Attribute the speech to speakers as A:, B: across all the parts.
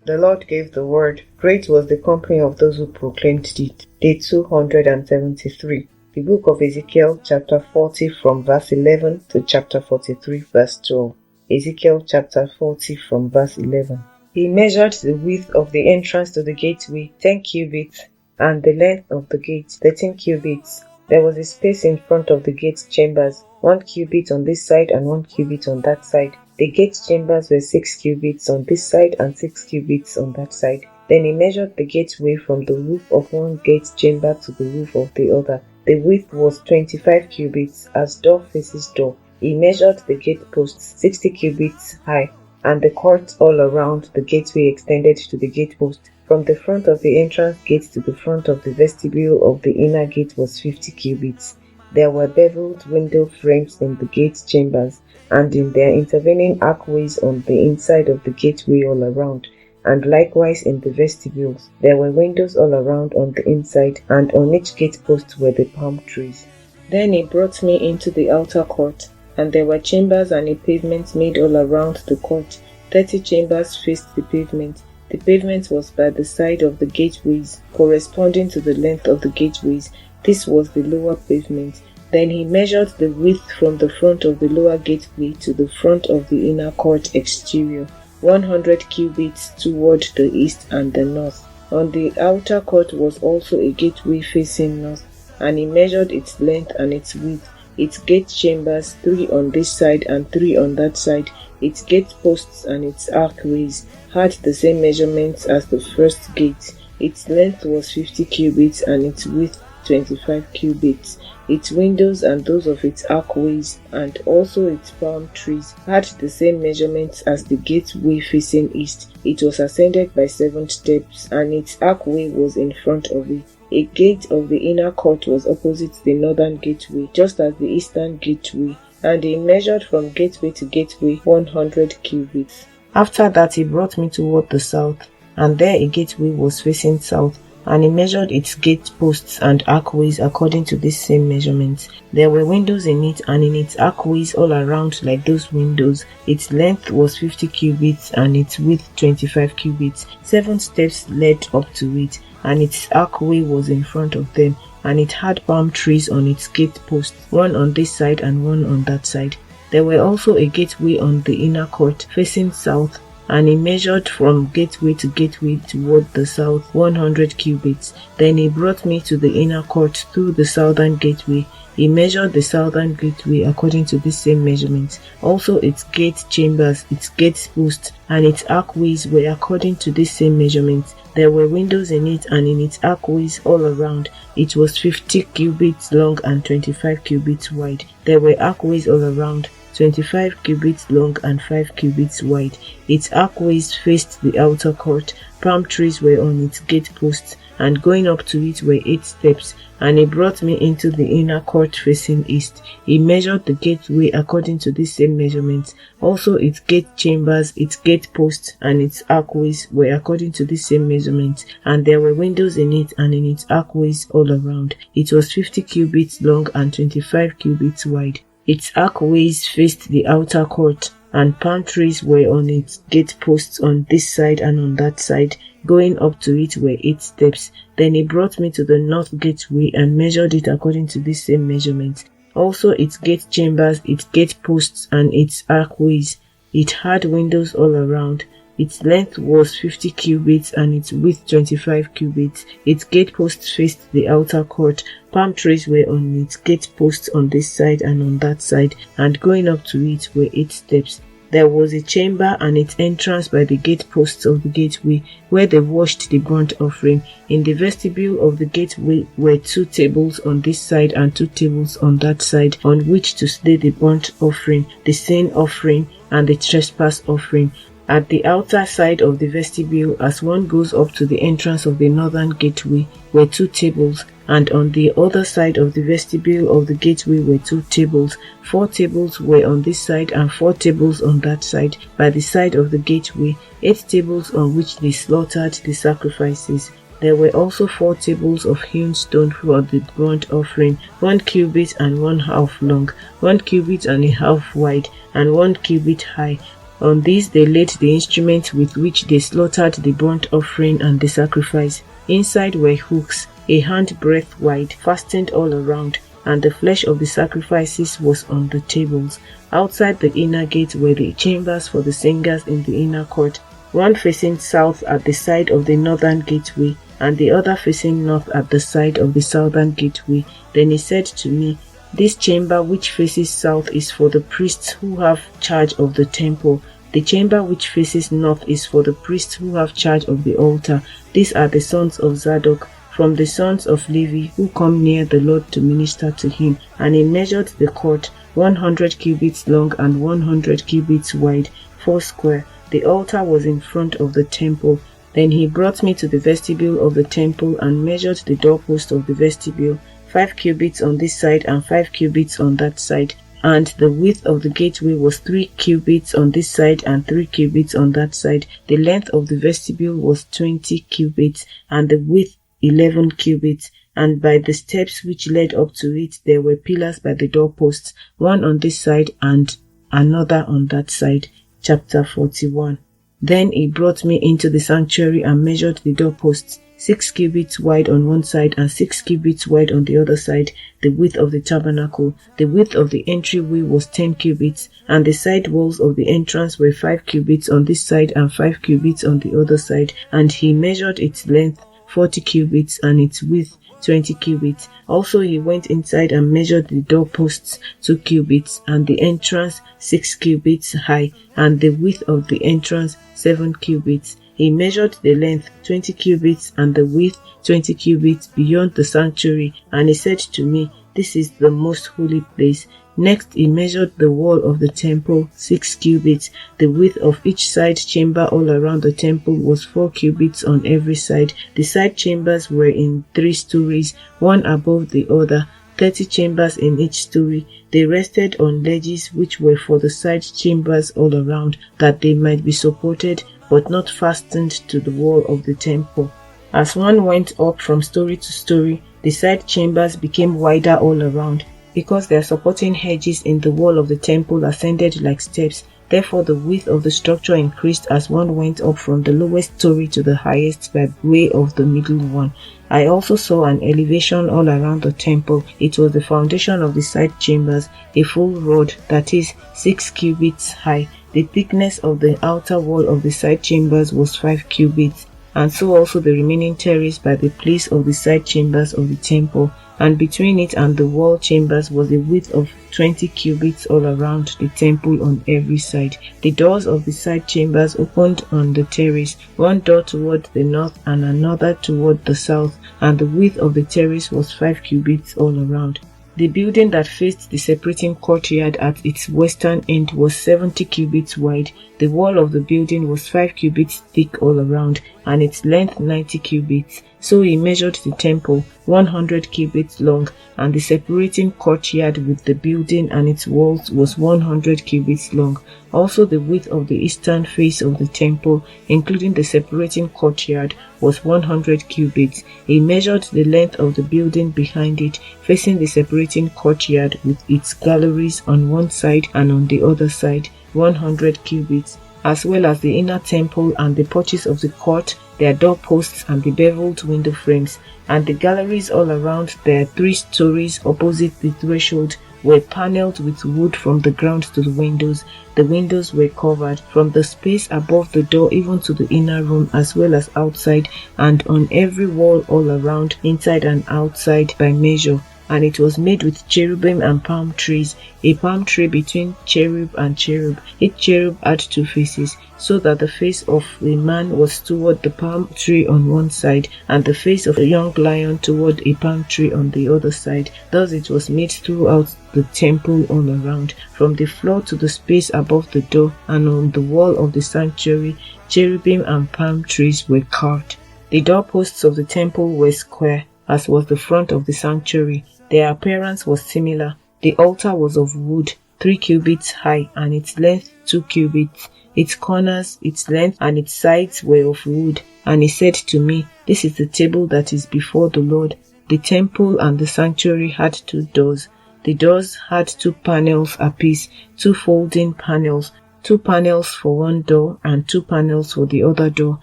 A: The Lord gave the word. Great was the company of those who proclaimed it. Day 273. The book of Ezekiel, chapter 40 from verse 11 to chapter 43 verse 12. Ezekiel chapter 40 from verse 11. He measured the width of the entrance to the gateway 10 cubits, and the length of the gate 13 cubits. There was a space in front of the gate chambers, 1 cubit on this side and 1 cubit on that side. The gate chambers were 6 cubits on this side and 6 cubits on that side. Then he measured the gateway from the roof of one gate chamber to the roof of the other. The width was 25 cubits as door faces door. He measured the gate posts 60 cubits high, and the court all around the gateway extended to the gate post. From the front of the entrance gate to the front of the vestibule of the inner gate was 50 cubits. There were beveled window frames in the gate chambers, and in their intervening archways on the inside of the gateway all around, and likewise in the vestibules. There were windows all around on the inside, and on each gate post were the palm trees. Then he brought me into the outer court, and there were chambers and a pavement made all around the court. 30 chambers faced the pavement. The pavement was by the side of the gateways, corresponding to the length of the gateways. This was the lower pavement. Then he measured the width from the front of the lower gateway to the front of the inner court exterior, 100 cubits toward the east and the north. On the outer court was also a gateway facing north, and he measured its length and its width. Its gate chambers, 3 on this side and 3 on that side. Its gate posts and its archways had the same measurements as the first gate. Its length was 50 cubits and its width 25 cubits. Its windows and those of its archways and also its palm trees had the same measurements as the gateway facing east. It was ascended by 7 steps, and its archway was in front of it. A gate of the inner court was opposite the northern gateway, just as the eastern gateway, and he measured from gateway to gateway 100 cubits. After that he brought me toward the south, and there a gateway was facing south, and he measured its gate posts and archways according to this same measurement. There were windows in it, and in its archways all around like those windows. Its length was 50 cubits and its width 25 cubits. 7 steps led up to it, and its archway was in front of them, and it had palm trees on its gate posts, 1 on this side and 1 on that side. There were also a gateway on the inner court facing south, and he measured from gateway to gateway toward the south 100 cubits. Then he brought me to the inner court through the southern gateway. He measured the southern gateway according to this same measurement. Also its gate chambers, its gate posts, and its archways were according to this same measurement. There were windows in it, and in its archways all around. It was 50 cubits long and 25 cubits wide. There were archways all around, 25 cubits long and 5 cubits wide. Its archways faced the outer court. Palm trees were on its gate posts, and going up to it were 8 steps. And he brought me into the inner court facing east. He measured the gateway according to this same measurement. Also its gate chambers, its gate posts, and its archways were according to this same measurement. And there were windows in it, and in its archways all around. It was 50 cubits long and 25 cubits wide. Its archways faced the outer court, and palm trees were on its gate posts on this side and on that side. Going up to it were 8 steps. Then he brought me to the north gateway and measured it according to this same measurement. Also its gate chambers, its gate posts, and its archways. It had windows all around. Its length was 50 cubits and its width 25 cubits. Its gate posts faced the outer court. Palm trees were on its gate posts on this side and on that side, and going up to it were 8 steps. There was a chamber and its entrance by the gate posts of the gateway, where they washed the burnt offering. In the vestibule of the gateway were 2 tables on this side and 2 tables on that side, on which to slay the burnt offering, the sin offering, and the trespass offering. At the outer side of the vestibule, as one goes up to the entrance of the northern gateway, were 2 tables, and on the other side of the vestibule of the gateway were 2 tables. 4 tables were on this side and 4 tables on that side, by the side of the gateway, 8 tables on which they slaughtered the sacrifices. There were also 4 tables of hewn stone for the burnt offering, 1 cubit and 1/2 long, 1 cubit and a half wide, and 1 cubit high. On these they laid the instruments with which they slaughtered the burnt offering and the sacrifice. Inside were hooks, a handbreadth wide, fastened all around, and the flesh of the sacrifices was on the tables. Outside the inner gate were the chambers for the singers in the inner court, one facing south at the side of the northern gateway, and the other facing north at the side of the southern gateway. Then he said to me, "This chamber which faces south is for the priests who have charge of the temple. The chamber which faces north is for the priests who have charge of the altar. These are the sons of Zadok, from the sons of Levi, who come near the Lord to minister to him." And he measured the court, 100 cubits long and 100 cubits wide, 4 square. The altar was in front of the temple. Then he brought me to the vestibule of the temple and measured the doorpost of the vestibule, 5 cubits on this side and 5 cubits on that side. And the width of the gateway was 3 cubits on this side and 3 cubits on that side. The length of the vestibule was 20 cubits, and the width 11 cubits. And by the steps which led up to it there were pillars by the doorposts, one on this side and another on that side. Chapter 41. Then he brought me into the sanctuary and measured the doorposts, 6 cubits wide on one side and 6 cubits wide on the other side, the width of the tabernacle. The width of the entryway was 10 cubits, and the side walls of the entrance were 5 cubits on this side and 5 cubits on the other side. And he measured its length 40 cubits and its width 20 cubits. Also he went inside and measured the doorposts 2 cubits, and the entrance 6 cubits high, and the width of the entrance 7 cubits. He measured the length 20 cubits and the width 20 cubits beyond the sanctuary, and he said to me, "This is the most holy place." Next he measured the wall of the temple 6 cubits. The width of each side chamber all around the temple was 4 cubits on every side. The side chambers were in 3 stories, one above the other, 30 chambers in each story. They rested on ledges which were for the side chambers all around, that they might be supported but not fastened to the wall of the temple. As one went up from story to story, the side chambers became wider all around, because their supporting hedges in the wall of the temple ascended like steps. Therefore the width of the structure increased as one went up from the lowest story to the highest by way of the middle one. I also saw an elevation all around the temple. It was the foundation of the side chambers, a full rod, that is, 6 cubits high. The thickness of the outer wall of the side chambers was 5 cubits, and so also the remaining terrace by the place of the side chambers of the temple. And between it and the wall chambers was a width of 20 cubits all around the temple on every side. The doors of the side chambers opened on the terrace, one door toward the north and another toward the south, and the width of the terrace was 5 cubits all around. The building that faced the separating courtyard at its western end was 70 cubits wide. The wall of the building was 5 cubits thick all around, and its length 90 cubits. So he measured the temple, 100 cubits long, and the separating courtyard with the building and its walls was 100 cubits long. Also the width of the eastern face of the temple, including the separating courtyard, was 100 cubits. He measured the length of the building behind it, facing the separating courtyard with its galleries on one side and on the other side, 100 cubits, as well as the inner temple and the porches of the court, their doorposts and the beveled window frames, and the galleries all around their 3 stories opposite the threshold were panelled with wood from the ground to the windows. The windows were covered from the space above the door even to the inner room, as well as outside, and on every wall all around, inside and outside, by measure. And it was made with cherubim and palm trees, a palm tree between cherub and cherub. Each cherub had 2 faces, so that the face of a man was toward the palm tree on one side, and the face of a young lion toward a palm tree on the other side. Thus it was made throughout the temple all around, from the floor to the space above the door, and on the wall of the sanctuary, cherubim and palm trees were carved. The doorposts of the temple were square, as was the front of the sanctuary. Their appearance was similar. The altar was of wood, 3 cubits high, and its length 2 cubits. Its corners, its length, and its sides were of wood. And he said to me, "This is the table that is before the Lord." The temple and the sanctuary had 2 doors. The doors had 2 panels apiece, 2 folding panels, 2 panels for one door and 2 panels for the other door.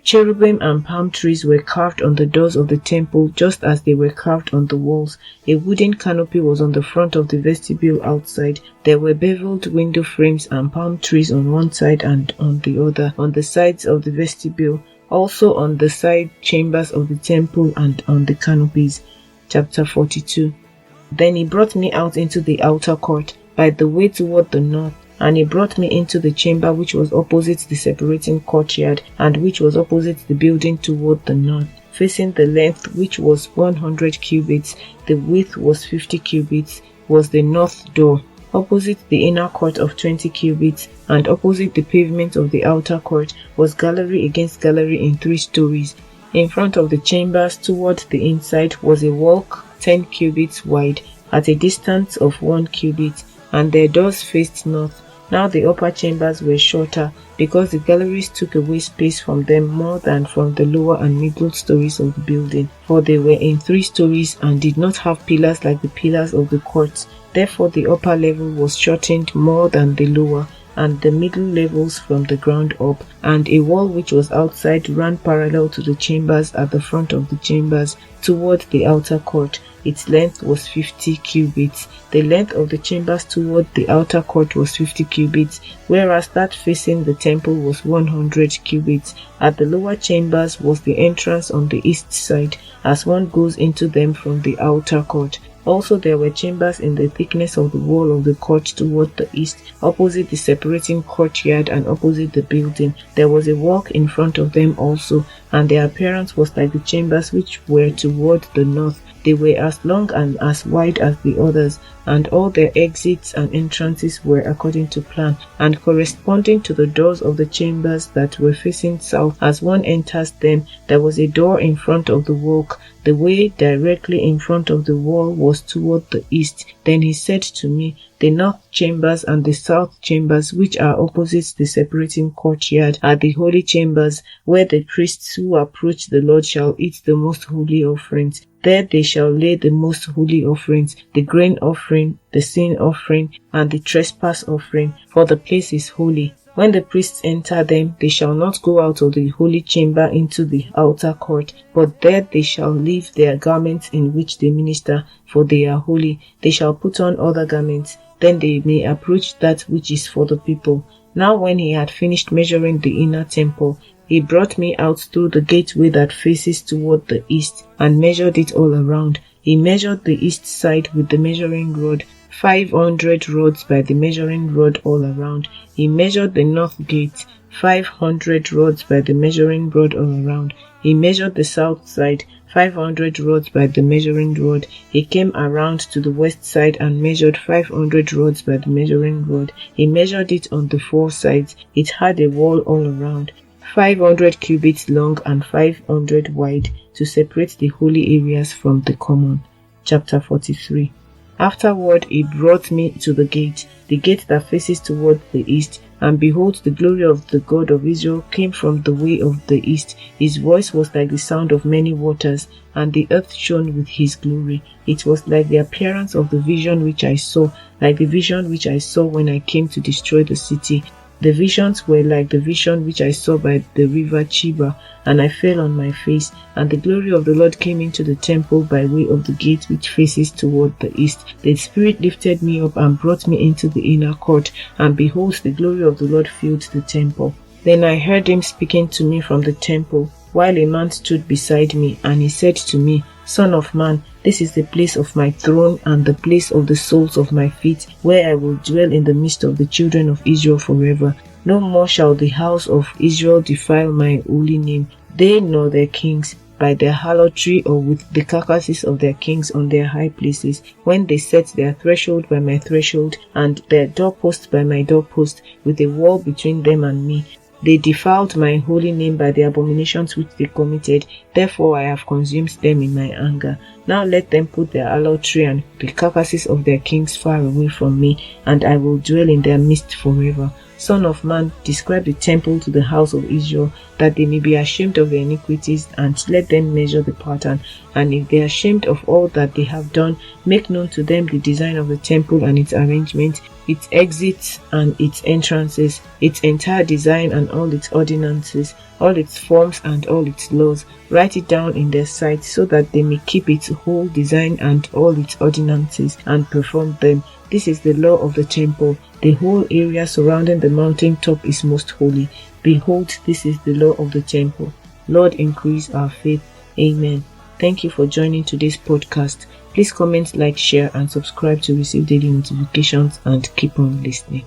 A: Cherubim and palm trees were carved on the doors of the temple just as they were carved on the walls. A wooden canopy was on the front of the vestibule outside. There were beveled window frames and palm trees on one side and on the other, on the sides of the vestibule, also on the side chambers of the temple and on the canopies. Chapter 42. Then he brought me out into the outer court by the way toward the north, and he brought me into the chamber which was opposite the separating courtyard, and which was opposite the building toward the north, facing the length, which was 100 cubits, the width was 50 cubits, was the north door. Opposite the inner court of 20 cubits, and opposite the pavement of the outer court, was gallery against gallery in 3 stories. In front of the chambers toward the inside was a walk 10 cubits wide, at a distance of 1 cubit, and their doors faced north. Now the upper chambers were shorter, because the galleries took away space from them more than from the lower and middle stories of the building, for they were in 3 stories and did not have pillars like the pillars of the courts. Therefore the upper level was shortened more than the lower, and the middle levels from the ground up, and a wall which was outside ran parallel to the chambers at the front of the chambers toward the outer court. Its length was 50 cubits. The length of the chambers toward the outer court was 50 cubits, whereas that facing the temple was 100 cubits. At the lower chambers was the entrance on the east side, as one goes into them from the outer court. Also there were chambers in the thickness of the wall of the court toward the east, opposite the separating courtyard and opposite the building. There was a walk in front of them also, and their appearance was like the chambers which were toward the north. They were as long and as wide as the others, and all their exits and entrances were according to plan, and corresponding to the doors of the chambers that were facing south. As one enters them, there was a door in front of the walk. The way directly in front of the wall was toward the east. Then he said to me, the north chambers and the south chambers, which are opposite the separating courtyard, are the holy chambers, where the priests who approach the Lord shall eat the most holy offerings. There they shall lay the most holy offerings, the grain offering, the sin offering, and the trespass offering, for the place is holy. When the priests enter them, they shall not go out of the holy chamber into the outer court, but there they shall leave their garments in which they minister, for they are holy. They shall put on other garments, then they may approach that which is for the people. Now when he had finished measuring the inner temple, he brought me out through the gateway that faces toward the east, and measured it all around. He measured the east side with the measuring rod, 500 rods by the measuring rod all around. He measured the north gate, 500 rods by the measuring rod all around. He measured the south side, 500 rods by the measuring rod. He came around to the west side and measured 500 rods by the measuring rod. He measured it on the 4 sides. It had a wall all around, 500 cubits long and 500 wide, to separate the holy areas from the common. Chapter 43. Afterward he brought me to the gate that faces toward the east, and behold, the glory of the God of Israel came from the way of the east. His voice was like the sound of many waters, and the earth shone with his glory. It was like the appearance of the vision which I saw, like the vision which I saw when I came to destroy the city. The visions were like the vision which I saw by the river Chiba, and I fell on my face, and the glory of the Lord came into the temple by way of the gate which faces toward the east. The Spirit lifted me up and brought me into the inner court, and behold, the glory of the Lord filled the temple. Then I heard him speaking to me from the temple, while a man stood beside me, and he said to me, Son of man, this is the place of my throne and the place of the soles of my feet, where I will dwell in the midst of the children of Israel forever. No more shall the house of Israel defile my holy name, they nor their kings, by their harlotry or with the carcasses of their kings on their high places, when they set their threshold by my threshold, and their doorpost by my doorpost, with a wall between them and me. They defiled my holy name by the abominations which they committed. Therefore I have consumed them in my anger. Now let them put their harlotry and the carcasses of their kings far away from me, and I will dwell in their midst forever. Son of man, describe the temple to the house of Israel, that they may be ashamed of their iniquities, and let them measure the pattern. And if they are ashamed of all that they have done, make known to them the design of the temple and its arrangement, its exits and its entrances, its entire design and all its ordinances, all its forms and all its laws. Write it down in their sight, so that they may keep its whole design and all its ordinances and perform them. This is the law of the temple. The whole area surrounding the mountain top is most holy. Behold, this is the law of the temple. Lord, increase our faith. Amen. Thank you for joining today's podcast. Please comment, like, share, and subscribe to receive daily notifications, and keep on listening.